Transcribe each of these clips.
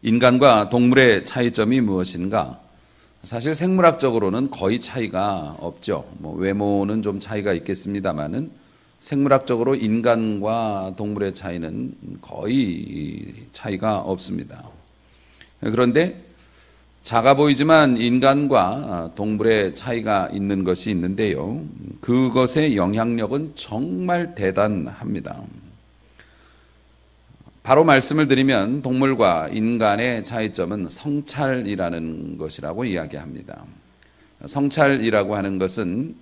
인간과 동물의 차이점이 무엇인가? 사실 생물학적으로는 거의 차이가 없죠. 외모는 좀 차이가 있겠습니다만은 생물학적으로 인간과 동물의 차이는 거의 차이가 없습니다. 그런데 작아 보이지만 인간과 동물의 차이가 있는 것이 있는데요. 그것의 영향력은 정말 대단합니다. 바로 말씀을 드리면 동물과 인간의 차이점은 성찰이라는 것이라고 이야기합니다. 성찰이라고 하는 것은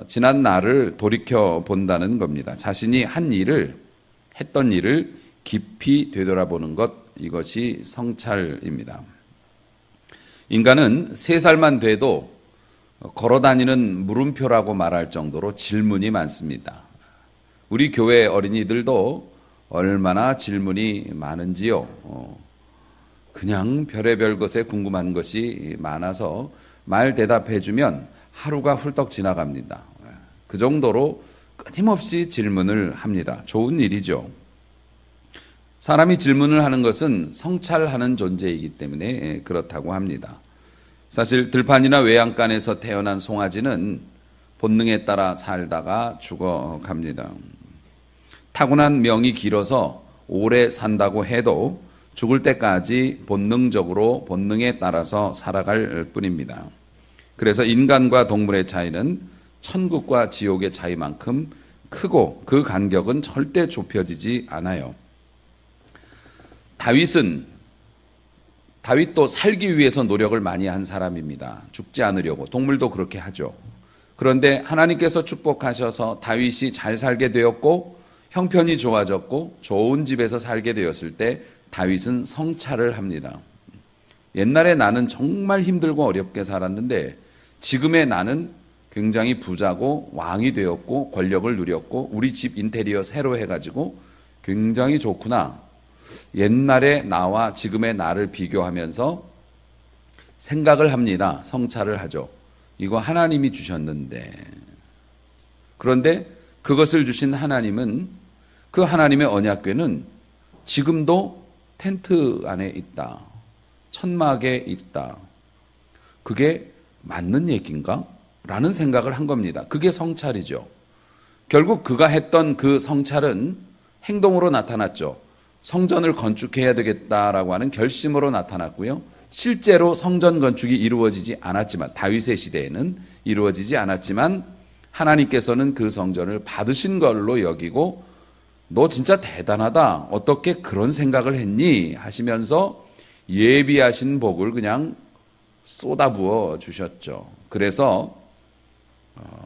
지난 날을 돌이켜 본다는 겁니다. 자신이 했던 일을 깊이 되돌아보는 것, 이것이 성찰입니다. 인간은 3살만 돼도 걸어다니는 물음표라고 말할 정도로 질문이 많습니다. 우리 교회 어린이들도 얼마나 질문이 많은지요. 그냥 별의별 것에 궁금한 것이 많아서 말 대답해주면 하루가 훌떡 지나갑니다. 그 정도로 끊임없이 질문을 합니다. 좋은 일이죠. 사람이 질문을 하는 것은 성찰하는 존재이기 때문에 그렇다고 합니다. 사실 들판이나 외양간에서 태어난 송아지는 본능에 따라 살다가 죽어갑니다. 타고난 명이 길어서 오래 산다고 해도 죽을 때까지 본능에 따라서 살아갈 뿐입니다. 그래서 인간과 동물의 차이는 천국과 지옥의 차이만큼 크고 그 간격은 절대 좁혀지지 않아요. 다윗도 살기 위해서 노력을 많이 한 사람입니다. 죽지 않으려고. 동물도 그렇게 하죠. 그런데 하나님께서 축복하셔서 다윗이 잘 살게 되었고 형편이 좋아졌고 좋은 집에서 살게 되었을 때 다윗은 성찰을 합니다. 옛날에 나는 정말 힘들고 어렵게 살았는데 지금의 나는 굉장히 부자고 왕이 되었고 권력을 누렸고 우리 집 인테리어 새로 해가지고 굉장히 좋구나. 옛날의 나와 지금의 나를 비교하면서 생각을 합니다. 성찰을 하죠. 이거 하나님이 주셨는데. 그런데 그것을 주신 하나님은 그 하나님의 언약궤는 지금도 텐트 안에 있다. 천막에 있다. 그게 맞는 얘기인가? 라는 생각을 한 겁니다. 그게 성찰이죠. 결국 그가 했던 그 성찰은 행동으로 나타났죠. 성전을 건축해야 되겠다라고 하는 결심으로 나타났고요. 실제로 성전 건축이 이루어지지 않았지만 다윗의 시대에는 이루어지지 않았지만 하나님께서는 그 성전을 받으신 걸로 여기고 너 진짜 대단하다. 어떻게 그런 생각을 했니? 하시면서 예비하신 복을 그냥 쏟아부어 주셨죠. 그래서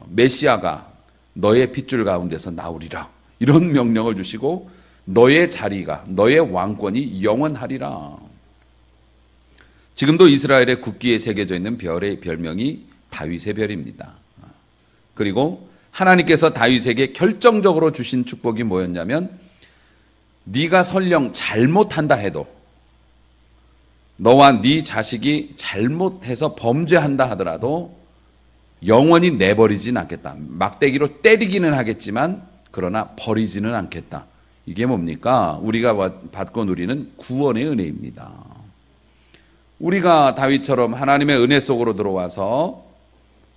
메시아가 너의 핏줄 가운데서 나오리라. 이런 명령을 주시고 너의 자리가, 너의 왕권이 영원하리라. 지금도 이스라엘의 국기에 새겨져 있는 별의 별명이 다윗의 별입니다. 그리고 하나님께서 다윗에게 결정적으로 주신 축복이 뭐였냐면 네가 설령 잘못한다 해도 너와 네 자식이 잘못해서 범죄한다 하더라도 영원히 내버리진 않겠다. 막대기로 때리기는 하겠지만 그러나 버리지는 않겠다. 이게 뭡니까? 우리가 받고 누리는 구원의 은혜입니다. 우리가 다윗처럼 하나님의 은혜 속으로 들어와서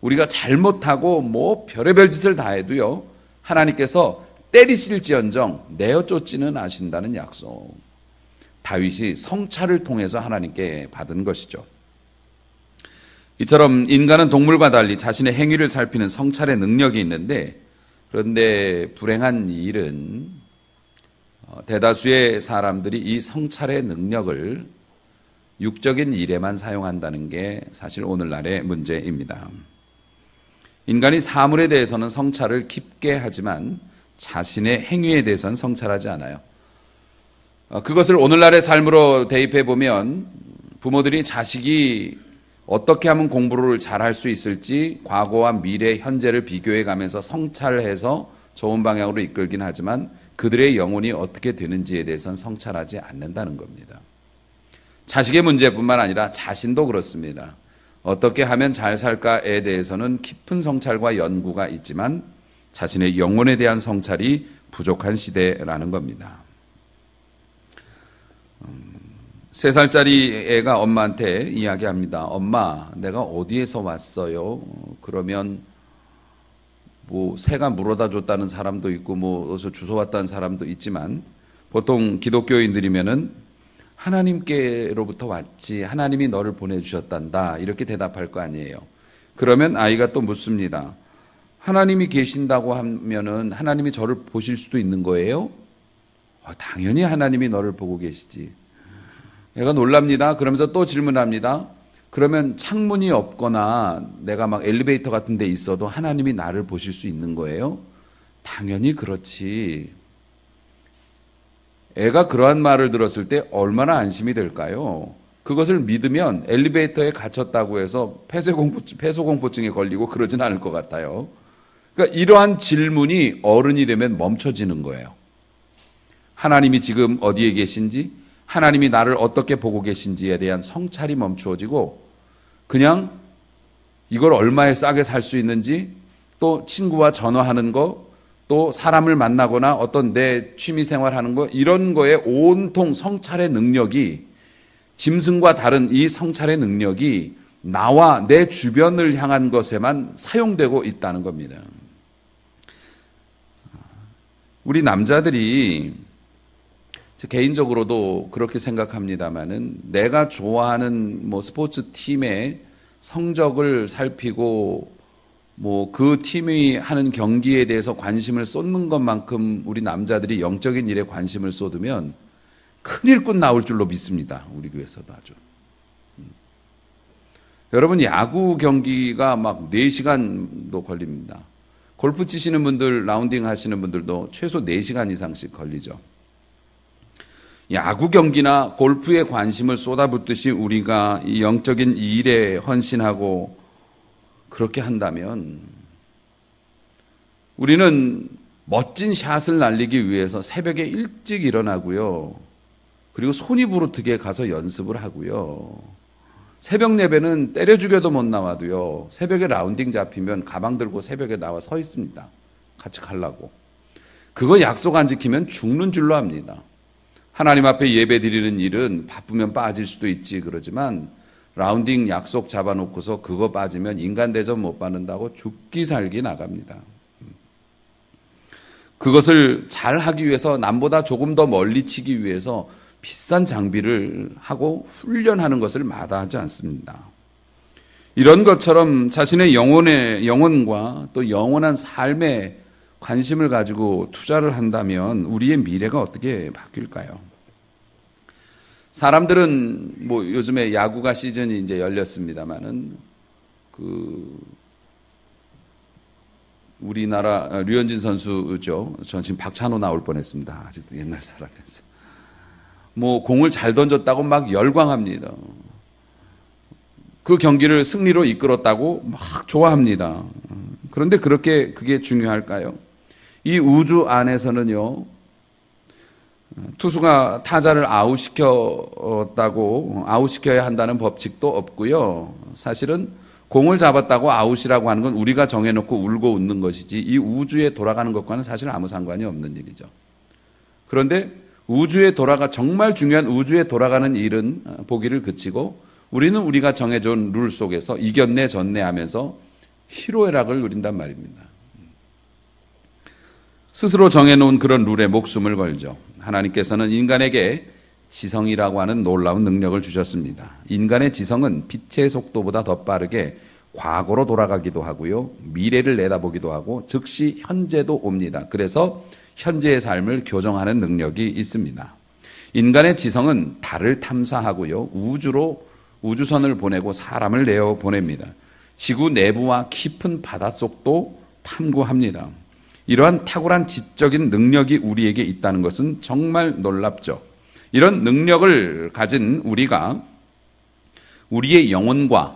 우리가 잘못하고 별의별 짓을 다 해도요, 하나님께서 때리실지언정 내어 쫓지는 않으신다는 약속. 다윗이 성찰을 통해서 하나님께 받은 것이죠. 이처럼 인간은 동물과 달리 자신의 행위를 살피는 성찰의 능력이 있는데, 그런데 불행한 일은 대다수의 사람들이 이 성찰의 능력을 육적인 일에만 사용한다는 게 사실 오늘날의 문제입니다. 인간이 사물에 대해서는 성찰을 깊게 하지만 자신의 행위에 대해서는 성찰하지 않아요. 그것을 오늘날의 삶으로 대입해 보면 부모들이 자식이 어떻게 하면 공부를 잘할 수 있을지 과거와 미래, 현재를 비교해 가면서 성찰해서 좋은 방향으로 이끌긴 하지만 그들의 영혼이 어떻게 되는지에 대해서는 성찰하지 않는다는 겁니다. 자식의 문제뿐만 아니라 자신도 그렇습니다. 어떻게 하면 잘 살까에 대해서는 깊은 성찰과 연구가 있지만 자신의 영혼에 대한 성찰이 부족한 시대라는 겁니다. 3살짜리 애가 엄마한테 이야기합니다. 엄마, 내가 어디에서 왔어요? 그러면 뭐 새가 물어다 줬다는 사람도 있고 뭐 어디서 주워 왔다는 사람도 있지만 보통 기독교인들이면은 하나님께로부터 왔지, 하나님이 너를 보내주셨단다, 이렇게 대답할 거 아니에요. 그러면 아이가 또 묻습니다. 하나님이 계신다고 하면은 하나님이 저를 보실 수도 있는 거예요? 당연히 하나님이 너를 보고 계시지. 애가 놀랍니다. 그러면서 또 질문합니다. 그러면 창문이 없거나 내가 막 엘리베이터 같은 데 있어도 하나님이 나를 보실 수 있는 거예요? 당연히 그렇지. 애가 그러한 말을 들었을 때 얼마나 안심이 될까요? 그것을 믿으면 엘리베이터에 갇혔다고 해서 폐소공포증에 걸리고 그러진 않을 것 같아요. 그러니까 이러한 질문이 어른이 되면 멈춰지는 거예요. 하나님이 지금 어디에 계신지, 하나님이 나를 어떻게 보고 계신지에 대한 성찰이 멈추어지고 그냥 이걸 얼마에 싸게 살 수 있는지, 또 친구와 전화하는 거, 또 사람을 만나거나 어떤 내 취미생활하는 거, 이런 거에 온통 성찰의 능력이, 짐승과 다른 이 성찰의 능력이 나와 내 주변을 향한 것에만 사용되고 있다는 겁니다. 우리 남자들이 개인적으로도 그렇게 생각합니다마는 내가 좋아하는 뭐 스포츠 팀의 성적을 살피고 뭐 그 팀이 하는 경기에 대해서 관심을 쏟는 것만큼 우리 남자들이 영적인 일에 관심을 쏟으면 큰 일꾼 나올 줄로 믿습니다. 우리 교회에서도 아주. 여러분, 야구 경기가 막 4시간도 걸립니다. 골프 치시는 분들, 라운딩 하시는 분들도 최소 4시간 이상씩 걸리죠. 야구 경기나 골프에 관심을 쏟아붓듯이 우리가 이 영적인 일에 헌신하고 그렇게 한다면 우리는 멋진 샷을 날리기 위해서 새벽에 일찍 일어나고요. 그리고 손이 부르트게 가서 연습을 하고요. 새벽 예배는 때려 죽여도 못 나와도요. 새벽에 라운딩 잡히면 가방 들고 새벽에 나와 서 있습니다. 같이 가려고. 그거 약속 안 지키면 죽는 줄로 압니다. 하나님 앞에 예배 드리는 일은 바쁘면 빠질 수도 있지 그러지만 라운딩 약속 잡아놓고서 그거 빠지면 인간 대접 못 받는다고 죽기 살기 나갑니다. 그것을 잘 하기 위해서 남보다 조금 더 멀리 치기 위해서 비싼 장비를 하고 훈련하는 것을 마다하지 않습니다. 이런 것처럼 자신의 영혼과 또 영원한 삶에 관심을 가지고 투자를 한다면 우리의 미래가 어떻게 바뀔까요? 사람들은 뭐 요즘에 야구가 시즌이 이제 열렸습니다만은 우리나라 류현진 선수죠. 전 지금 박찬호 나올 뻔했습니다. 아직도 옛날 사람이라서. 뭐 공을 잘 던졌다고 막 열광합니다. 그 경기를 승리로 이끌었다고 막 좋아합니다. 그런데 그게 중요할까요? 이 우주 안에서는요, 투수가 타자를 아웃시켜야 한다는 법칙도 없고요. 사실은 공을 잡았다고 아웃이라고 하는 건 우리가 정해놓고 울고 웃는 것이지 이 우주에 돌아가는 것과는 사실 아무 상관이 없는 일이죠. 그런데 정말 중요한 우주에 돌아가는 일은 보기를 그치고 우리는 우리가 정해준 룰 속에서 이겼네 졌네 하면서 희로애락을 누린단 말입니다. 스스로 정해놓은 그런 룰에 목숨을 걸죠. 하나님께서는 인간에게 지성이라고 하는 놀라운 능력을 주셨습니다. 인간의 지성은 빛의 속도보다 더 빠르게 과거로 돌아가기도 하고요. 미래를 내다보기도 하고 즉시 현재도 옵니다. 그래서 현재의 삶을 교정하는 능력이 있습니다. 인간의 지성은 달을 탐사하고요. 우주선을 보내고 사람을 내어 보냅니다. 지구 내부와 깊은 바닷속도 탐구합니다. 이러한 탁월한 지적인 능력이 우리에게 있다는 것은 정말 놀랍죠. 이런 능력을 가진 우리가 우리의 영혼과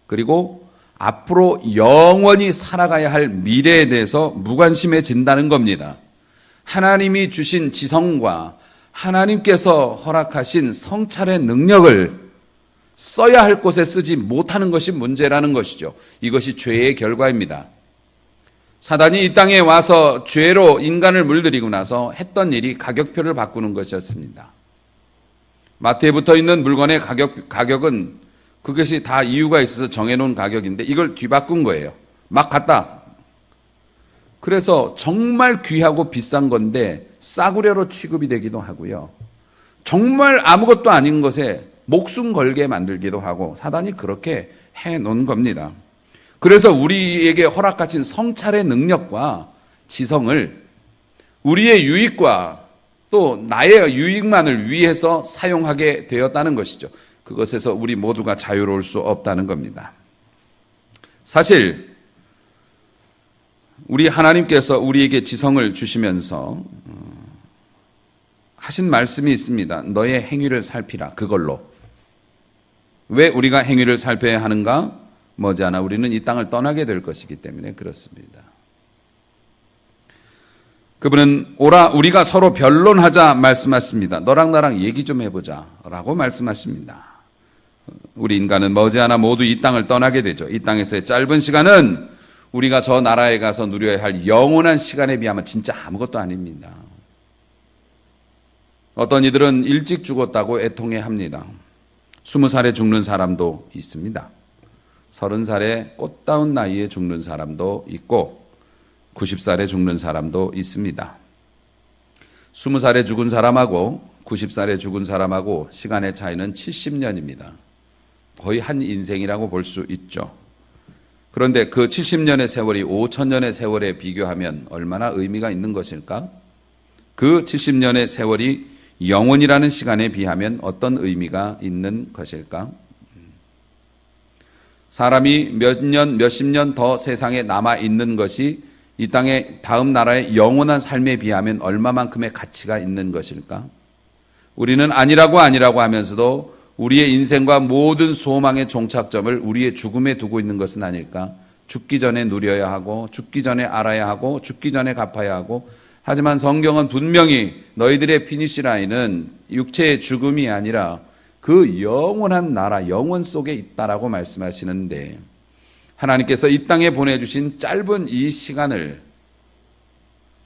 그리고 앞으로 영원히 살아가야 할 미래에 대해서 무관심해진다는 겁니다. 하나님이 주신 지성과 하나님께서 허락하신 성찰의 능력을 써야 할 곳에 쓰지 못하는 것이 문제라는 것이죠. 이것이 죄의 결과입니다. 사단이 이 땅에 와서 죄로 인간을 물들이고 나서 했던 일이 가격표를 바꾸는 것이었습니다. 마트에 붙어 있는 물건의 가격은 그것이 다 이유가 있어서 정해놓은 가격인데 이걸 뒤바꾼 거예요. 막 갖다. 그래서 정말 귀하고 비싼 건데 싸구려로 취급이 되기도 하고요. 정말 아무것도 아닌 것에 목숨 걸게 만들기도 하고 사단이 그렇게 해놓은 겁니다. 그래서 우리에게 허락하신 성찰의 능력과 지성을 우리의 유익과 또 나의 유익만을 위해서 사용하게 되었다는 것이죠. 그것에서 우리 모두가 자유로울 수 없다는 겁니다. 사실 우리 하나님께서 우리에게 지성을 주시면서 하신 말씀이 있습니다. 너의 행위를 살피라. 그걸로. 왜 우리가 행위를 살펴야 하는가? 머지않아 우리는 이 땅을 떠나게 될 것이기 때문에 그렇습니다. 그분은 오라 우리가 서로 변론하자 말씀하십니다. 너랑 나랑 얘기 좀 해보자 라고 말씀하십니다. 우리 인간은 머지않아 모두 이 땅을 떠나게 되죠. 이 땅에서의 짧은 시간은 우리가 저 나라에 가서 누려야 할 영원한 시간에 비하면 진짜 아무것도 아닙니다. 어떤 이들은 일찍 죽었다고 애통해합니다. 20살에 죽는 사람도 있습니다. 30살에 꽃다운 나이에 죽는 사람도 있고 90살에 죽는 사람도 있습니다. 20살에 죽은 사람하고 90살에 죽은 사람하고 시간의 차이는 70년입니다. 거의 한 인생이라고 볼 수 있죠. 그런데 그 70년의 세월이 5,000년의 세월에 비교하면 얼마나 의미가 있는 것일까? 그 70년의 세월이 영원이라는 시간에 비하면 어떤 의미가 있는 것일까? 사람이 몇 년, 몇십 년 더 세상에 남아있는 것이 이 땅의 다음 나라의 영원한 삶에 비하면 얼마만큼의 가치가 있는 것일까? 우리는 아니라고 하면서도 우리의 인생과 모든 소망의 종착점을 우리의 죽음에 두고 있는 것은 아닐까? 죽기 전에 누려야 하고 죽기 전에 알아야 하고 죽기 전에 갚아야 하고 하지만 성경은 분명히 너희들의 피니시 라인은 육체의 죽음이 아니라 그 영원한 나라, 영원 속에 있다라고 말씀하시는데 하나님께서 이 땅에 보내주신 짧은 이 시간을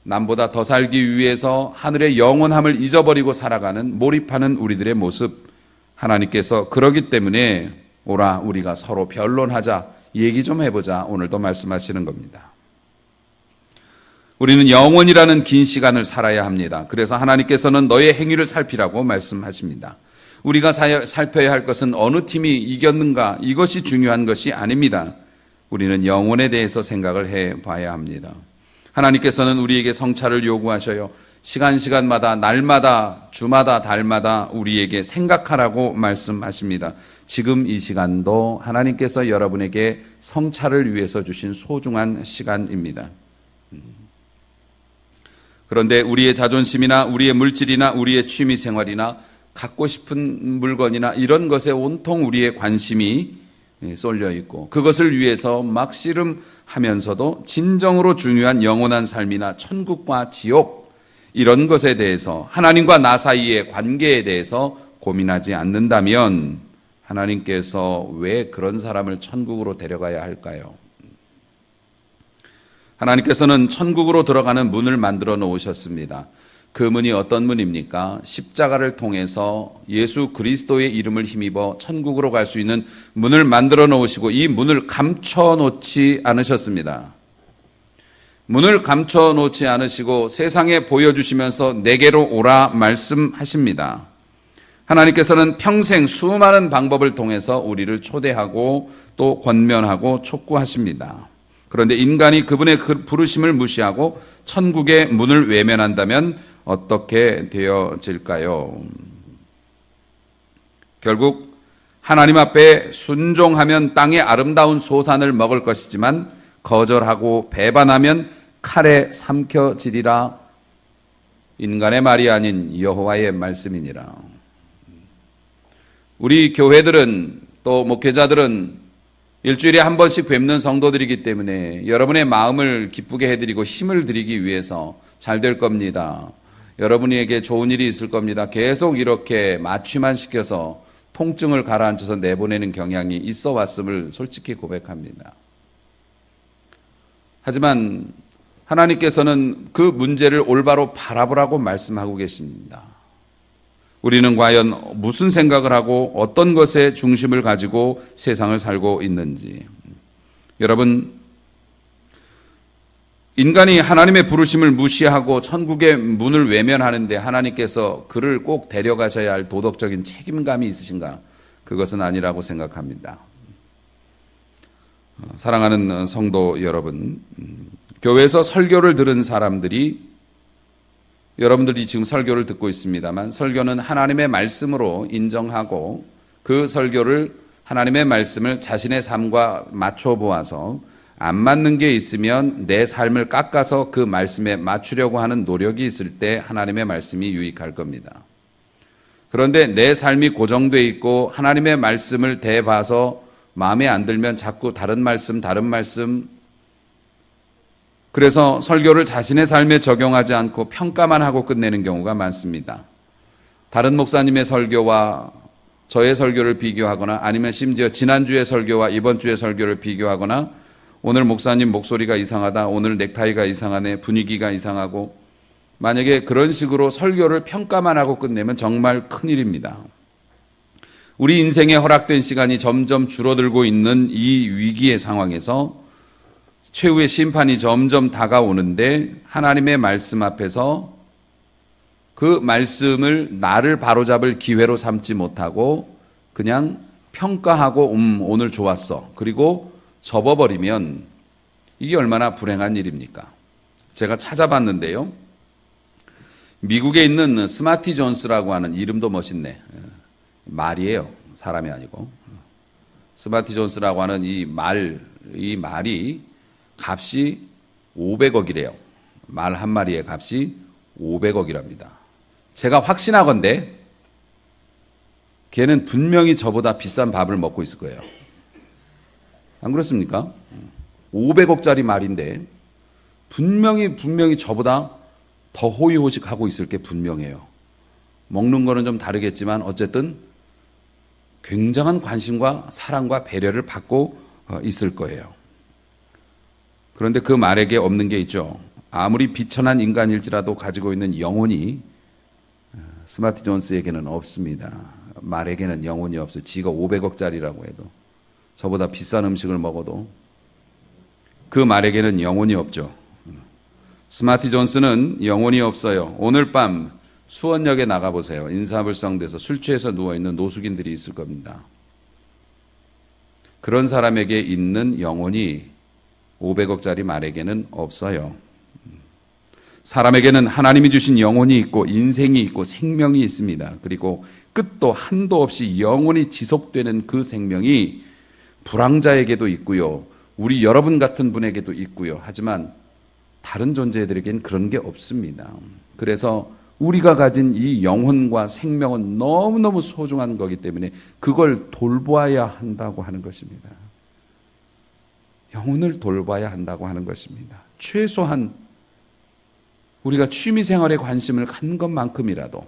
남보다 더 살기 위해서 하늘의 영원함을 잊어버리고 살아가는 몰입하는 우리들의 모습 하나님께서 그러기 때문에 오라 우리가 서로 변론하자 얘기 좀 해보자 오늘도 말씀하시는 겁니다. 우리는 영원이라는 긴 시간을 살아야 합니다. 그래서 하나님께서는 너의 행위를 살피라고 말씀하십니다. 우리가 살펴야 할 것은 어느 팀이 이겼는가 이것이 중요한 것이 아닙니다. 우리는 영혼에 대해서 생각을 해봐야 합니다. 하나님께서는 우리에게 성찰을 요구하셔요. 시간마다 날마다 주마다 달마다 우리에게 생각하라고 말씀하십니다. 지금 이 시간도 하나님께서 여러분에게 성찰을 위해서 주신 소중한 시간입니다. 그런데 우리의 자존심이나 우리의 물질이나 우리의 취미생활이나 갖고 싶은 물건이나 이런 것에 온통 우리의 관심이 쏠려 있고 그것을 위해서 막 씨름하면서도 진정으로 중요한 영원한 삶이나 천국과 지옥 이런 것에 대해서 하나님과 나 사이의 관계에 대해서 고민하지 않는다면 하나님께서 왜 그런 사람을 천국으로 데려가야 할까요? 하나님께서는 천국으로 들어가는 문을 만들어 놓으셨습니다. 그 문이 어떤 문입니까? 십자가를 통해서 예수 그리스도의 이름을 힘입어 천국으로 갈 수 있는 문을 만들어 놓으시고 이 문을 감춰 놓지 않으셨습니다. 문을 감춰 놓지 않으시고 세상에 보여주시면서 내게로 오라 말씀하십니다. 하나님께서는 평생 수많은 방법을 통해서 우리를 초대하고 또 권면하고 촉구하십니다. 그런데 인간이 그분의 그 부르심을 무시하고 천국의 문을 외면한다면 어떻게 되어질까요? 결국 하나님 앞에 순종하면 땅의 아름다운 소산을 먹을 것이지만 거절하고 배반하면 칼에 삼켜지리라. 인간의 말이 아닌 여호와의 말씀이니라. 우리 교회들은 또 목회자들은 일주일에 한 번씩 뵙는 성도들이기 때문에 여러분의 마음을 기쁘게 해드리고 힘을 드리기 위해서 잘 될 겁니다. 여러분에게 좋은 일이 있을 겁니다. 계속 이렇게 마취만 시켜서 통증을 가라앉혀서 내보내는 경향이 있어 왔음을 솔직히 고백합니다. 하지만 하나님께서는 그 문제를 올바로 바라보라고 말씀하고 계십니다. 우리는 과연 무슨 생각을 하고 어떤 것에 중심을 가지고 세상을 살고 있는지. 여러분, 인간이 하나님의 부르심을 무시하고 천국의 문을 외면하는데 하나님께서 그를 꼭 데려가셔야 할 도덕적인 책임감이 있으신가? 그것은 아니라고 생각합니다. 사랑하는 성도 여러분, 교회에서 설교를 들은 사람들이, 여러분들이 지금 설교를 듣고 있습니다만, 설교는 하나님의 말씀으로 인정하고 그 설교를, 하나님의 말씀을 자신의 삶과 맞춰 보아서 안 맞는 게 있으면 내 삶을 깎아서 그 말씀에 맞추려고 하는 노력이 있을 때 하나님의 말씀이 유익할 겁니다. 그런데 내 삶이 고정되어 있고 하나님의 말씀을 대봐서 마음에 안 들면 자꾸 다른 말씀, 그래서 설교를 자신의 삶에 적용하지 않고 평가만 하고 끝내는 경우가 많습니다. 다른 목사님의 설교와 저의 설교를 비교하거나, 아니면 심지어 지난주의 설교와 이번 주의 설교를 비교하거나, 오늘 목사님 목소리가 이상하다, 오늘 넥타이가 이상하네, 분위기가 이상하고, 만약에 그런 식으로 설교를 평가만 하고 끝내면 정말 큰일입니다. 우리 인생에 허락된 시간이 점점 줄어들고 있는 이 위기의 상황에서 최후의 심판이 점점 다가오는데, 하나님의 말씀 앞에서 그 말씀을 나를 바로잡을 기회로 삼지 못하고 그냥 평가하고 오늘 좋았어, 그리고 접어버리면 이게 얼마나 불행한 일입니까? 제가 찾아봤는데요, 미국에 있는 스마티 존스라고 하는, 이름도 멋있네, 말이에요, 사람이 아니고, 스마티 존스라고 하는 이 말이 값이 500억이래요. 말 한 마리의 값이 500억이랍니다. 제가 확신하건대 걔는 분명히 저보다 비싼 밥을 먹고 있을 거예요. 안 그렇습니까? 500억짜리 말인데 분명히 저보다 더 호의호식하고 있을 게 분명해요. 먹는 거는 좀 다르겠지만 어쨌든 굉장한 관심과 사랑과 배려를 받고 있을 거예요. 그런데 그 말에게 없는 게 있죠. 아무리 비천한 인간일지라도 가지고 있는 영혼이 스마트 존스에게는 없습니다. 말에게는 영혼이 없어요. 지가 500억짜리라고 해도, 저보다 비싼 음식을 먹어도 그 말에게는 영혼이 없죠. 스마트 존스는 영혼이 없어요. 오늘 밤 수원역에 나가보세요. 인사불성돼서 술 취해서 누워있는 노숙인들이 있을 겁니다. 그런 사람에게 있는 영혼이 500억짜리 말에게는 없어요. 사람에게는 하나님이 주신 영혼이 있고 인생이 있고 생명이 있습니다. 그리고 끝도 한도 없이 영원히 지속되는 그 생명이 불황자에게도 있고요, 우리 여러분 같은 분에게도 있고요. 하지만 다른 존재들에게는 그런 게 없습니다. 그래서 우리가 가진 이 영혼과 생명은 너무너무 소중한 거기 때문에 그걸 돌보아야 한다고 하는 것입니다. 영혼을 돌봐야 한다고 하는 것입니다. 최소한 우리가 취미생활에 관심을 갖는 것만큼이라도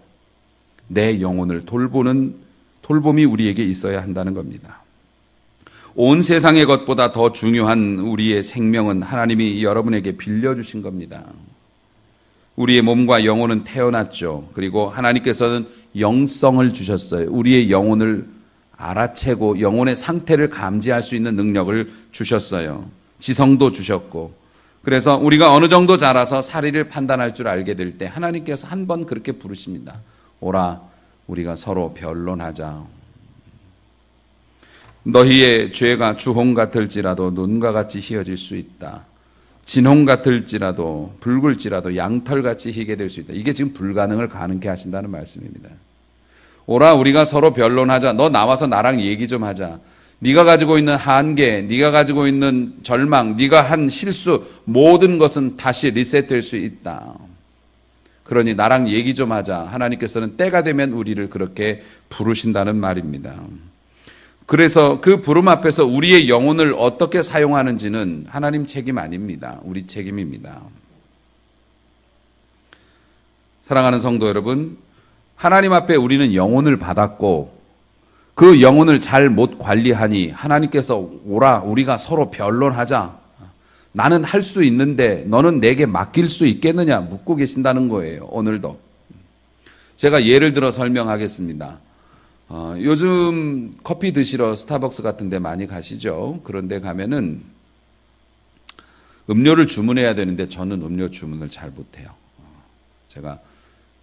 내 영혼을 돌보는 돌봄이 우리에게 있어야 한다는 겁니다. 온 세상의 것보다 더 중요한 우리의 생명은 하나님이 여러분에게 빌려주신 겁니다. 우리의 몸과 영혼은 태어났죠. 그리고 하나님께서는 영성을 주셨어요. 우리의 영혼을 알아채고 영혼의 상태를 감지할 수 있는 능력을 주셨어요. 지성도 주셨고, 그래서 우리가 어느 정도 자라서 사리를 판단할 줄 알게 될 때 하나님께서 한 번 그렇게 부르십니다. 오라, 우리가 서로 변론하자. 너희의 죄가 주홍 같을지라도 눈과 같이 희어질 수 있다. 진홍 같을지라도 붉을지라도 양털같이 희게 될 수 있다. 이게 지금 불가능을 가능케 하신다는 말씀입니다. 오라, 우리가 서로 변론하자. 너 나와서 나랑 얘기 좀 하자. 네가 가지고 있는 한계, 네가 가지고 있는 절망, 네가 한 실수, 모든 것은 다시 리셋될 수 있다. 그러니 나랑 얘기 좀 하자. 하나님께서는 때가 되면 우리를 그렇게 부르신다는 말입니다. 그래서 그 부름 앞에서 우리의 영혼을 어떻게 사용하는지는 하나님 책임 아닙니다. 우리 책임입니다. 사랑하는 성도 여러분, 하나님 앞에 우리는 영혼을 받았고 그 영혼을 잘 못 관리하니 하나님께서 오라, 우리가 서로 변론하자. 나는 할 수 있는데 너는 내게 맡길 수 있겠느냐 묻고 계신다는 거예요. 오늘도 제가 예를 들어 설명하겠습니다. 요즘 커피 드시러 스타벅스 같은 데 많이 가시죠? 그런데 가면은 음료를 주문해야 되는데 저는 음료 주문을 잘 못해요. 제가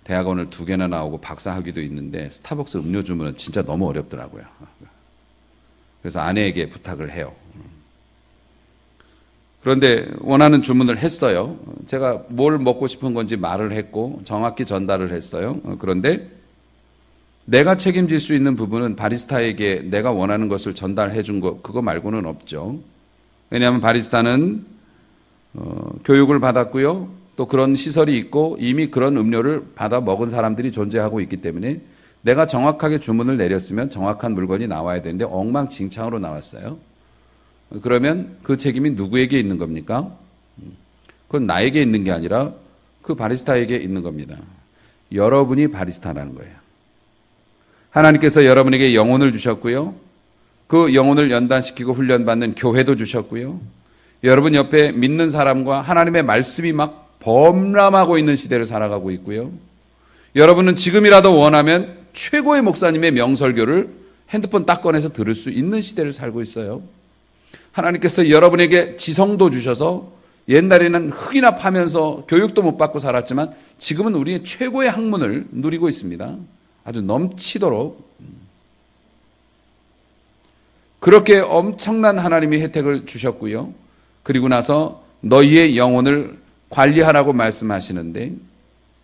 대학원을 2개나 나오고 박사학위도 있는데 스타벅스 음료 주문은 진짜 너무 어렵더라고요. 그래서 아내에게 부탁을 해요. 그런데 원하는 주문을 했어요. 제가 뭘 먹고 싶은 건지 말을 했고 정확히 전달을 했어요. 그런데 내가 책임질 수 있는 부분은 바리스타에게 내가 원하는 것을 전달해 준 거, 그거 말고는 없죠. 왜냐하면 바리스타는 교육을 받았고요. 또 그런 시설이 있고 이미 그런 음료를 받아 먹은 사람들이 존재하고 있기 때문에 내가 정확하게 주문을 내렸으면 정확한 물건이 나와야 되는데 엉망진창으로 나왔어요. 그러면 그 책임이 누구에게 있는 겁니까? 그건 나에게 있는 게 아니라 그 바리스타에게 있는 겁니다. 여러분이 바리스타라는 거예요. 하나님께서 여러분에게 영혼을 주셨고요. 그 영혼을 연단시키고 훈련받는 교회도 주셨고요. 여러분 옆에 믿는 사람과 하나님의 말씀이 막 범람하고 있는 시대를 살아가고 있고요. 여러분은 지금이라도 원하면 최고의 목사님의 명설교를 핸드폰 딱 꺼내서 들을 수 있는 시대를 살고 있어요. 하나님께서 여러분에게 지성도 주셔서 옛날에는 흙이나 파면서 교육도 못 받고 살았지만 지금은 우리의 최고의 학문을 누리고 있습니다. 아주 넘치도록. 그렇게 엄청난 하나님이 혜택을 주셨고요. 그리고 나서 너희의 영혼을 관리하라고 말씀하시는데,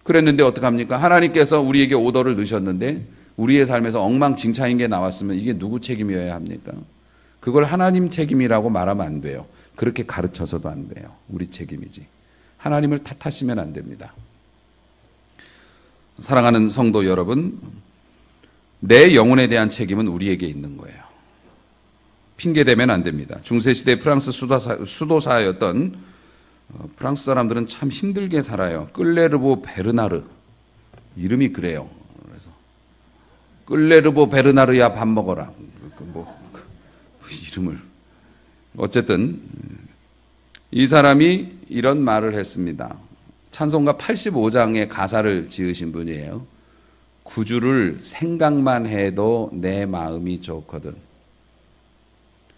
그랬는데 어떡합니까? 하나님께서 우리에게 오더를 넣으셨는데 우리의 삶에서 엉망진창인 게 나왔으면 이게 누구 책임이어야 합니까? 그걸 하나님 책임이라고 말하면 안 돼요. 그렇게 가르쳐서도 안 돼요. 우리 책임이지. 하나님을 탓하시면 안 됩니다. 사랑하는 성도 여러분, 내 영혼에 대한 책임은 우리에게 있는 거예요. 핑계대면 안 됩니다. 중세시대 프랑스 수도사였던 프랑스 사람들은 참 힘들게 살아요. 끌레르보 베르나르, 이름이 그래요. 그래서 끌레르보 베르나르야 밥 먹어라. 이름을. 어쨌든 이 사람이 이런 말을 했습니다. 찬송가 85장의 가사를 지으신 분이에요. 구주를 생각만 해도 내 마음이 좋거든.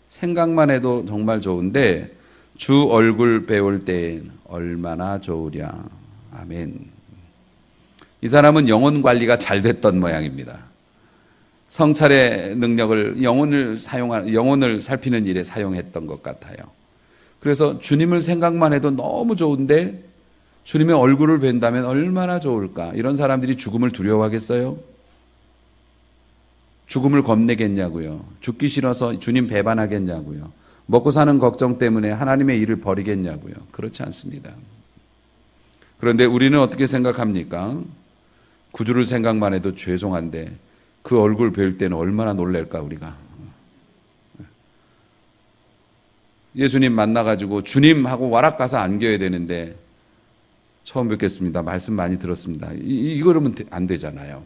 생각만 해도 정말 좋은데 주 얼굴 배울 때엔 얼마나 좋으랴. 아멘. 이 사람은 영혼 관리가 잘 됐던 모양입니다. 성찰의 능력을 영혼을 살피는 일에 사용했던 것 같아요. 그래서 주님을 생각만 해도 너무 좋은데 주님의 얼굴을 뵌다면 얼마나 좋을까. 이런 사람들이 죽음을 두려워하겠어요? 죽음을 겁내겠냐고요. 죽기 싫어서 주님 배반하겠냐고요. 먹고 사는 걱정 때문에 하나님의 일을 버리겠냐고요. 그렇지 않습니다. 그런데 우리는 어떻게 생각합니까? 구주를 생각만 해도 죄송한데 그 얼굴 뵐 때는 얼마나 놀랄까 우리가. 예수님 만나가지고 주님하고 와락 가서 안겨야 되는데 처음 뵙겠습니다. 말씀 많이 들었습니다. 이거라면 안 되잖아요.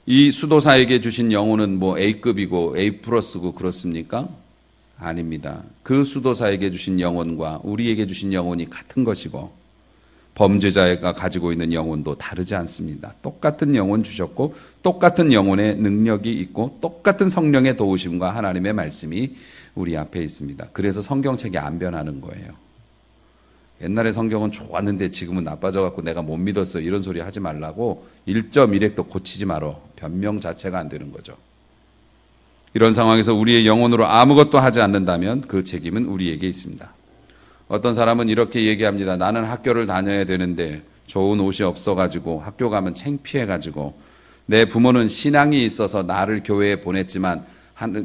이 수도사에게 주신 영혼은 뭐 A급이고 A 플러스고 그렇습니까? 아닙니다. 그 수도사에게 주신 영혼과 우리에게 주신 영혼이 같은 것이고 범죄자가 가지고 있는 영혼도 다르지 않습니다. 똑같은 영혼 주셨고 똑같은 영혼의 능력이 있고 똑같은 성령의 도우심과 하나님의 말씀이 우리 앞에 있습니다. 그래서 성경책이 안 변하는 거예요. 옛날에 성경은 좋았는데 지금은 나빠져갖고 내가 못 믿었어 이런 소리 하지 말라고 1.1핵도 고치지 말어. 변명 자체가 안 되는 거죠. 이런 상황에서 우리의 영혼으로 아무것도 하지 않는다면 그 책임은 우리에게 있습니다. 어떤 사람은 이렇게 얘기합니다. 나는 학교를 다녀야 되는데 좋은 옷이 없어가지고 학교 가면 창피해가지고 내 부모는 신앙이 있어서 나를 교회에 보냈지만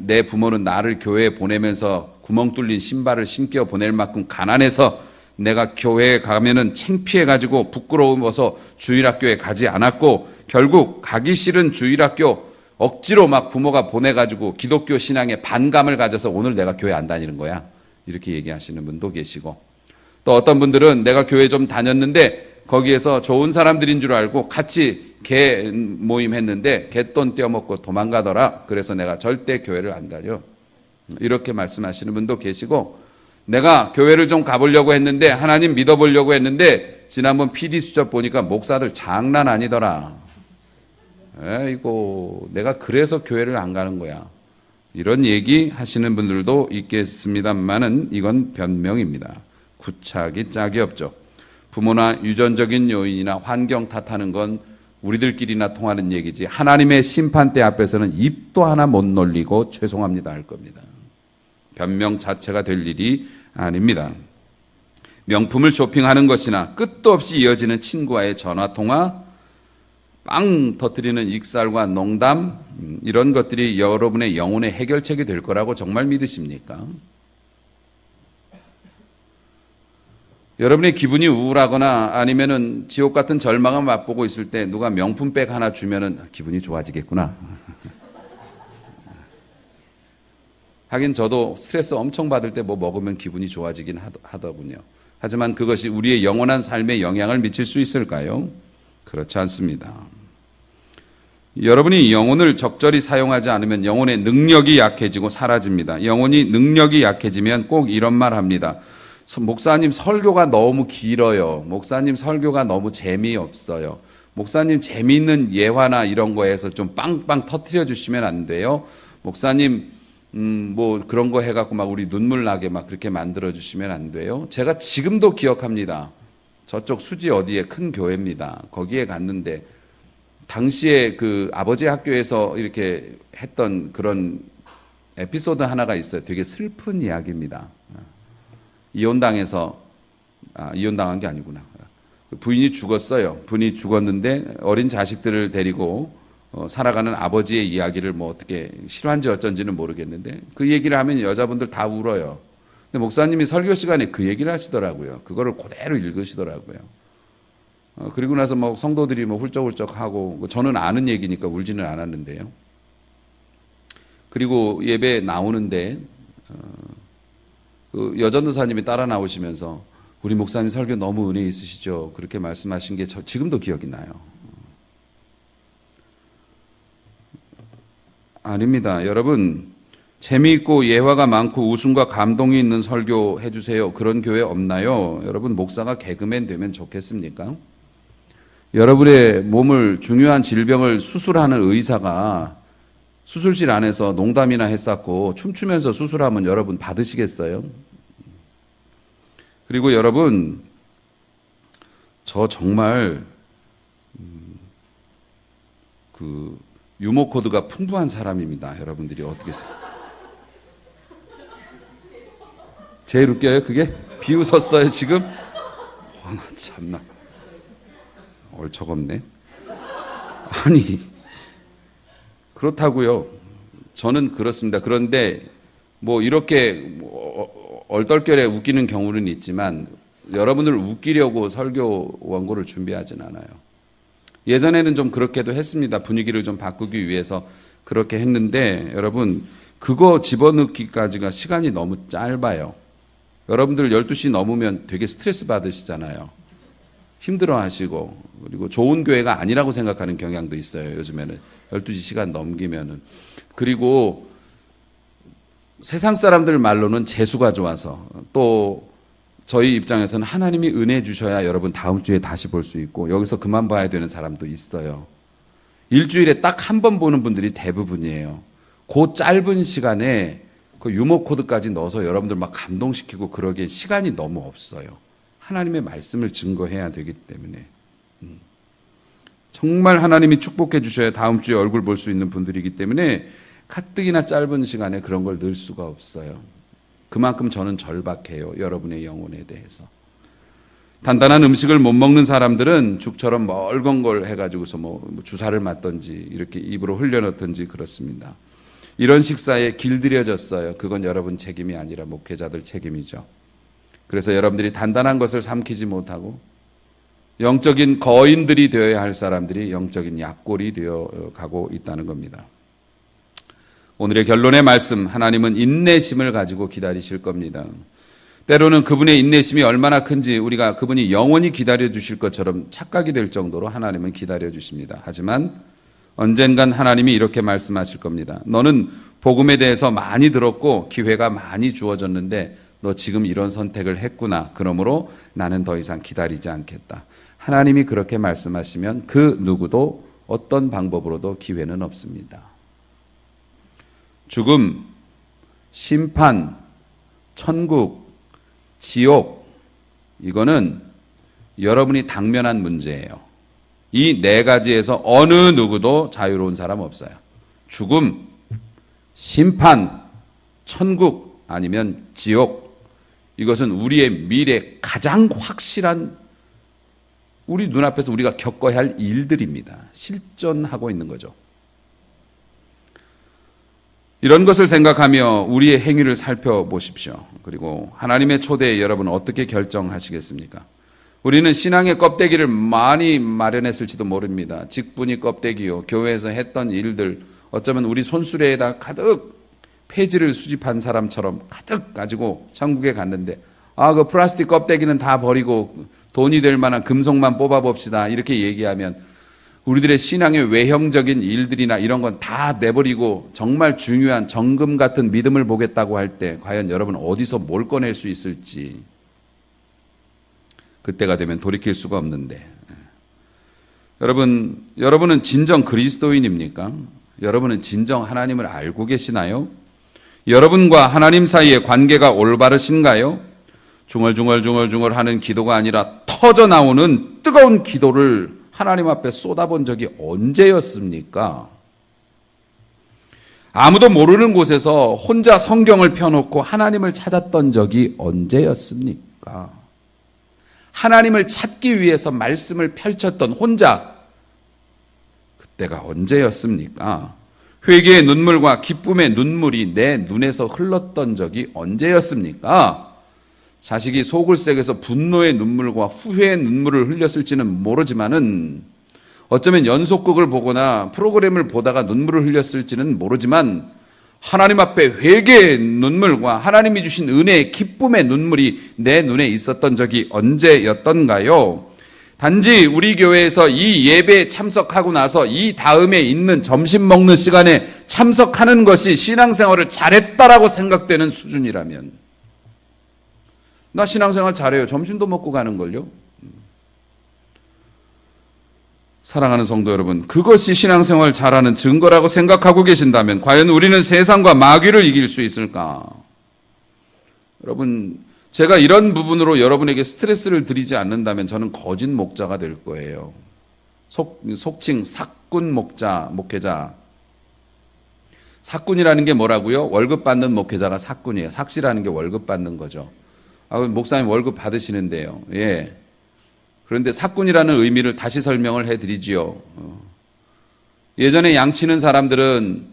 내 부모는 나를 교회에 보내면서 구멍 뚫린 신발을 신겨 보낼 만큼 가난해서 내가 교회에 가면은 창피해가지고 부끄러워서 주일학교에 가지 않았고 결국 가기 싫은 주일학교 억지로 막 부모가 보내가지고 기독교 신앙에 반감을 가져서 오늘 내가 교회 안 다니는 거야. 이렇게 얘기하시는 분도 계시고 또 어떤 분들은 내가 교회 좀 다녔는데 거기에서 좋은 사람들인 줄 알고 같이 개 모임 했는데 개돈 떼어먹고 도망가더라. 그래서 내가 절대 교회를 안 다녀. 이렇게 말씀하시는 분도 계시고 내가 교회를 좀 가보려고 했는데, 하나님 믿어보려고 했는데, 지난번 PD 수첩 보니까 목사들 장난 아니더라. 에이고, 내가 그래서 교회를 안 가는 거야. 이런 얘기 하시는 분들도 있겠습니다만은 이건 변명입니다. 구차하기 짝이 없죠. 부모나 유전적인 요인이나 환경 탓하는 건 우리들끼리나 통하는 얘기지, 하나님의 심판대 앞에서는 입도 하나 못 놀리고 죄송합니다 할 겁니다. 변명 자체가 될 일이 아닙니다. 명품을 쇼핑하는 것이나 끝도 없이 이어지는 친구와의 전화통화, 빵 터뜨리는 익살과 농담, 이런 것들이 여러분의 영혼의 해결책이 될 거라고 정말 믿으십니까? 여러분의 기분이 우울하거나 아니면은 지옥 같은 절망을 맛보고 있을 때 누가 명품백 하나 주면은 기분이 좋아지겠구나. 하긴 저도 스트레스 엄청 받을 때 뭐 먹으면 기분이 좋아지긴 하더군요. 하지만 그것이 우리의 영원한 삶에 영향을 미칠 수 있을까요? 그렇지 않습니다. 여러분이 영혼을 적절히 사용하지 않으면 영혼의 능력이 약해지고 사라집니다. 영혼이 능력이 약해지면 꼭 이런 말 합니다. 목사님 설교가 너무 길어요. 목사님 설교가 너무 재미없어요. 목사님 재미있는 예화나 이런 거에서 좀 빵빵 터트려 주시면 안 돼요. 목사님 뭐 그런 거 해갖고 막 우리 눈물 나게 막 그렇게 만들어 주시면 안 돼요. 제가 지금도 기억합니다. 저쪽 수지 어디에 큰 교회입니다. 거기에 갔는데 당시에 그 아버지 학교에서 이렇게 했던 그런 에피소드 하나가 있어요. 되게 슬픈 이야기입니다. 이혼당해서, 이혼당한 게 아니구나. 부인이 죽었어요. 부인이 죽었는데 어린 자식들을 데리고 살아가는 아버지의 이야기를 뭐 어떻게 실화인지 어쩐지는 모르겠는데 그 얘기를 하면 여자분들 다 울어요. 근데 목사님이 설교 시간에 그 얘기를 하시더라고요. 그거를 그대로 읽으시더라고요. 그리고 나서 뭐 성도들이 뭐 훌쩍훌쩍 하고, 저는 아는 얘기니까 울지는 않았는데요. 그리고 예배 나오는데 그 여전도사님이 따라 나오시면서 우리 목사님 설교 너무 은혜 있으시죠? 그렇게 말씀하신 게 저 지금도 기억이 나요. 아닙니다. 여러분, 재미있고 예화가 많고 웃음과 감동이 있는 설교 해주세요. 그런 교회 없나요? 여러분, 목사가 개그맨 되면 좋겠습니까? 여러분의 몸을, 중요한 질병을 수술하는 의사가 수술실 안에서 농담이나 했었고 춤추면서 수술하면 여러분 받으시겠어요? 그리고 여러분, 저 정말 그 유머 코드가 풍부한 사람입니다. 여러분들이 어떻게 생각해요? 제일 웃겨요 그게? 비웃었어요 지금? 나 참나 얼척없네. 아니 그렇다고요. 저는 그렇습니다. 그런데 뭐 이렇게 얼떨결에 웃기는 경우는 있지만 여러분을 웃기려고 설교 원고를 준비하진 않아요. 예전에는 좀 그렇게도 했습니다. 분위기를 좀 바꾸기 위해서 그렇게 했는데 여러분 그거 집어넣기까지가 시간이 너무 짧아요. 여러분들 12시 넘으면 되게 스트레스 받으시잖아요. 힘들어 하시고, 그리고 좋은 교회가 아니라고 생각하는 경향도 있어요. 요즘에는 12시 시간 넘기면은. 그리고 세상 사람들 말로는 재수가 좋아서, 또 저희 입장에서는 하나님이 은혜 주셔야 여러분 다음 주에 다시 볼 수 있고 여기서 그만 봐야 되는 사람도 있어요. 일주일에 딱 한 번 보는 분들이 대부분이에요. 그 짧은 시간에 그 유머 코드까지 넣어서 여러분들 막 감동시키고 그러기에 시간이 너무 없어요. 하나님의 말씀을 증거해야 되기 때문에. 정말 하나님이 축복해 주셔야 다음 주에 얼굴 볼 수 있는 분들이기 때문에 가뜩이나 짧은 시간에 그런 걸 넣을 수가 없어요. 그만큼 저는 절박해요. 여러분의 영혼에 대해서. 단단한 음식을 못 먹는 사람들은 죽처럼 멀건 걸 해가지고서 뭐 주사를 맞든지 이렇게 입으로 흘려넣든지 그렇습니다. 이런 식사에 길들여졌어요. 그건 여러분 책임이 아니라 목회자들 책임이죠. 그래서 여러분들이 단단한 것을 삼키지 못하고 영적인 거인들이 되어야 할 사람들이 영적인 약골이 되어 가고 있다는 겁니다. 오늘의 결론의 말씀, 하나님은 인내심을 가지고 기다리실 겁니다. 때로는 그분의 인내심이 얼마나 큰지 우리가 그분이 영원히 기다려 주실 것처럼 착각이 될 정도로 하나님은 기다려 주십니다. 하지만 언젠간 하나님이 이렇게 말씀하실 겁니다. 너는 복음에 대해서 많이 들었고 기회가 많이 주어졌는데 너 지금 이런 선택을 했구나. 그러므로 나는 더 이상 기다리지 않겠다. 하나님이 그렇게 말씀하시면 그 누구도 어떤 방법으로도 기회는 없습니다. 죽음, 심판, 천국, 지옥, 이거는 여러분이 당면한 문제예요. 이 네 가지에서 어느 누구도 자유로운 사람 없어요. 죽음, 심판, 천국, 아니면 지옥. 이것은 우리의 미래 가장 확실한 우리 눈앞에서 우리가 겪어야 할 일들입니다. 실존하고 있는 거죠. 이런 것을 생각하며 우리의 행위를 살펴보십시오. 그리고 하나님의 초대에 여러분 어떻게 결정하시겠습니까? 우리는 신앙의 껍데기를 많이 마련했을지도 모릅니다. 직분이 껍데기요. 교회에서 했던 일들, 어쩌면 우리 손수레에다 가득 폐지를 수집한 사람처럼 가득 가지고 천국에 갔는데, 그 플라스틱 껍데기는 다 버리고 돈이 될 만한 금속만 뽑아봅시다. 이렇게 얘기하면 우리들의 신앙의 외형적인 일들이나 이런 건 다 내버리고 정말 중요한 정금 같은 믿음을 보겠다고 할 때 과연 여러분 어디서 뭘 꺼낼 수 있을지, 그때가 되면 돌이킬 수가 없는데, 여러분은 진정 그리스도인입니까? 여러분은 진정 하나님을 알고 계시나요? 여러분과 하나님 사이의 관계가 올바르신가요? 중얼중얼 하는 기도가 아니라 터져 나오는 뜨거운 기도를 하나님 앞에 쏟아본 적이 언제였습니까? 아무도 모르는 곳에서 혼자 성경을 펴놓고 하나님을 찾았던 적이 언제였습니까? 하나님을 찾기 위해서 말씀을 펼쳤던 혼자, 그때가 언제였습니까? 회개의 눈물과 기쁨의 눈물이 내 눈에서 흘렀던 적이 언제였습니까? 자식이 속을 새겨서 분노의 눈물과 후회의 눈물을 흘렸을지는 모르지만은, 어쩌면 연속극을 보거나 프로그램을 보다가 눈물을 흘렸을지는 모르지만, 하나님 앞에 회개의 눈물과 하나님이 주신 은혜의 기쁨의 눈물이 내 눈에 있었던 적이 언제였던가요? 단지 우리 교회에서 이 예배에 참석하고 나서 이 다음에 있는 점심 먹는 시간에 참석하는 것이 신앙생활을 잘했다라고 생각되는 수준이라면, 나 신앙생활 잘해요. 점심도 먹고 가는걸요. 사랑하는 성도 여러분, 그것이 신앙생활 잘하는 증거라고 생각하고 계신다면 과연 우리는 세상과 마귀를 이길 수 있을까? 여러분, 제가 이런 부분으로 여러분에게 스트레스를 드리지 않는다면 저는 거짓 목자가 될 거예요. 속칭 사꾼 목회자. 사꾼이라는 게 뭐라고요? 월급 받는 목회자가 사꾼이에요. 삭시라는 게 월급 받는 거죠. 목사님 월급 받으시는데요. 예. 그런데 사꾼이라는 의미를 다시 설명을 해드리지요. 예전에 양 치는 사람들은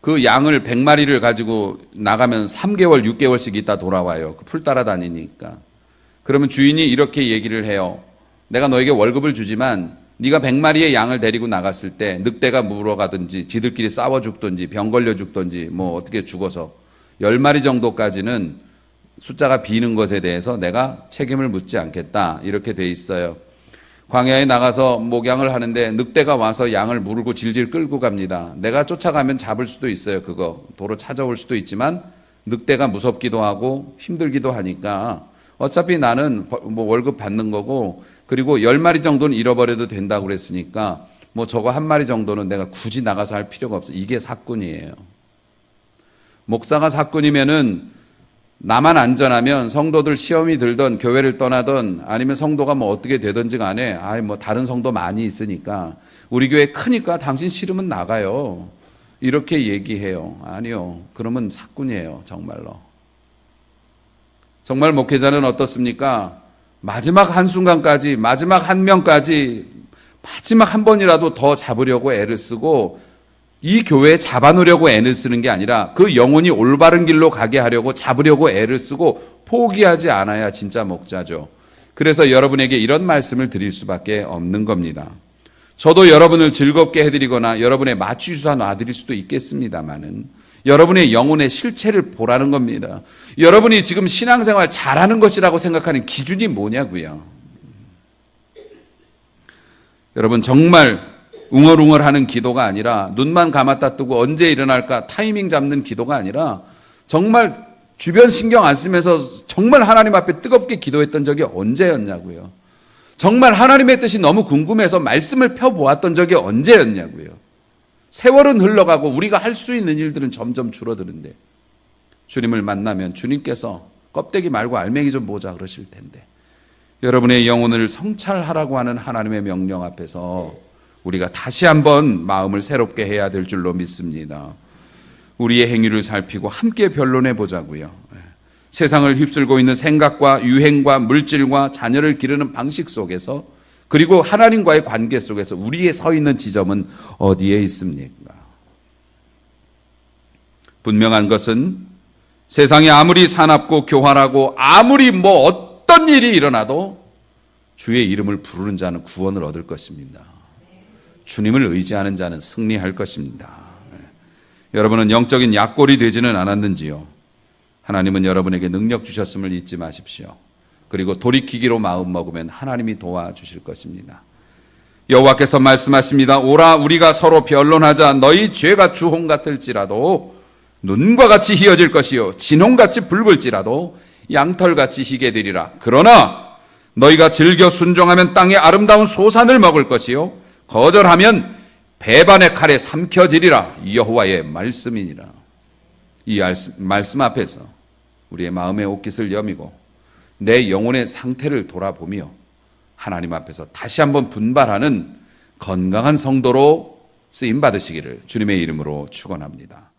그 양을 100마리를 가지고 나가면 3개월, 6개월씩 있다 돌아와요. 풀 따라다니니까. 그러면 주인이 이렇게 얘기를 해요. 내가 너에게 월급을 주지만 네가 100마리의 양을 데리고 나갔을 때 늑대가 물어가든지 지들끼리 싸워 죽든지 병 걸려 죽든지 뭐 어떻게 죽어서 10마리 정도까지는 숫자가 비는 것에 대해서 내가 책임을 묻지 않겠다. 이렇게 돼 있어요. 광야에 나가서 목양을 하는데 늑대가 와서 양을 물고 질질 끌고 갑니다. 내가 쫓아가면 잡을 수도 있어요. 그거 도로 찾아올 수도 있지만 늑대가 무섭기도 하고 힘들기도 하니까 어차피 나는 뭐 월급 받는 거고, 그리고 10마리 정도는 잃어버려도 된다고 그랬으니까 뭐 저거 한 마리 정도는 내가 굳이 나가서 할 필요가 없어. 이게 사꾼이에요. 목사가 사꾼이면은 나만 안전하면 성도들 시험이 들던 교회를 떠나던 아니면 성도가 뭐 어떻게 되든지 간에 뭐 다른 성도 많이 있으니까 우리 교회 크니까 당신 싫으면 나가요. 이렇게 얘기해요. 아니요. 그러면 사꾼이에요. 정말로. 정말 목회자는 어떻습니까? 마지막 한순간까지, 마지막 한 명까지, 마지막 한 번이라도 더 잡으려고 애를 쓰고 이 교회에 잡아놓으려고 애를 쓰는 게 아니라 그 영혼이 올바른 길로 가게 하려고 잡으려고 애를 쓰고 포기하지 않아야 진짜 목자죠. 그래서 여러분에게 이런 말씀을 드릴 수밖에 없는 겁니다. 저도 여러분을 즐겁게 해드리거나 여러분의 마취주사 놔드릴 수도 있겠습니다만은 여러분의 영혼의 실체를 보라는 겁니다. 여러분이 지금 신앙생활 잘하는 것이라고 생각하는 기준이 뭐냐고요. 여러분 정말 웅얼웅얼하는 기도가 아니라 눈만 감았다 뜨고 언제 일어날까 타이밍 잡는 기도가 아니라 정말 주변 신경 안 쓰면서 정말 하나님 앞에 뜨겁게 기도했던 적이 언제였냐고요. 정말 하나님의 뜻이 너무 궁금해서 말씀을 펴보았던 적이 언제였냐고요. 세월은 흘러가고 우리가 할 수 있는 일들은 점점 줄어드는데 주님을 만나면 주님께서 껍데기 말고 알맹이 좀 보자 그러실 텐데 여러분의 영혼을 성찰하라고 하는 하나님의 명령 앞에서 우리가 다시 한번 마음을 새롭게 해야 될 줄로 믿습니다. 우리의 행위를 살피고 함께 변론해 보자고요. 세상을 휩쓸고 있는 생각과 유행과 물질과 자녀를 기르는 방식 속에서 그리고 하나님과의 관계 속에서 우리의 서 있는 지점은 어디에 있습니까? 분명한 것은 세상이 아무리 사납고 교활하고 아무리 어떤 일이 일어나도 주의 이름을 부르는 자는 구원을 얻을 것입니다. 주님을 의지하는 자는 승리할 것입니다. 여러분은 영적인 약골이 되지는 않았는지요? 하나님은 여러분에게 능력 주셨음을 잊지 마십시오. 그리고 돌이키기로 마음먹으면 하나님이 도와주실 것입니다. 여호와께서 말씀하십니다. 오라 우리가 서로 변론하자. 너희 죄가 주홍 같을지라도 눈과 같이 희어질 것이요 진홍같이 붉을지라도 양털같이 희게 되리라. 그러나 너희가 즐겨 순종하면 땅의 아름다운 소산을 먹을 것이요 거절하면 배반의 칼에 삼켜지리라. 여호와의 말씀이니라. 이 말씀 앞에서 우리의 마음의 옷깃을 여미고 내 영혼의 상태를 돌아보며 하나님 앞에서 다시 한번 분발하는 건강한 성도로 쓰임 받으시기를 주님의 이름으로 축원합니다.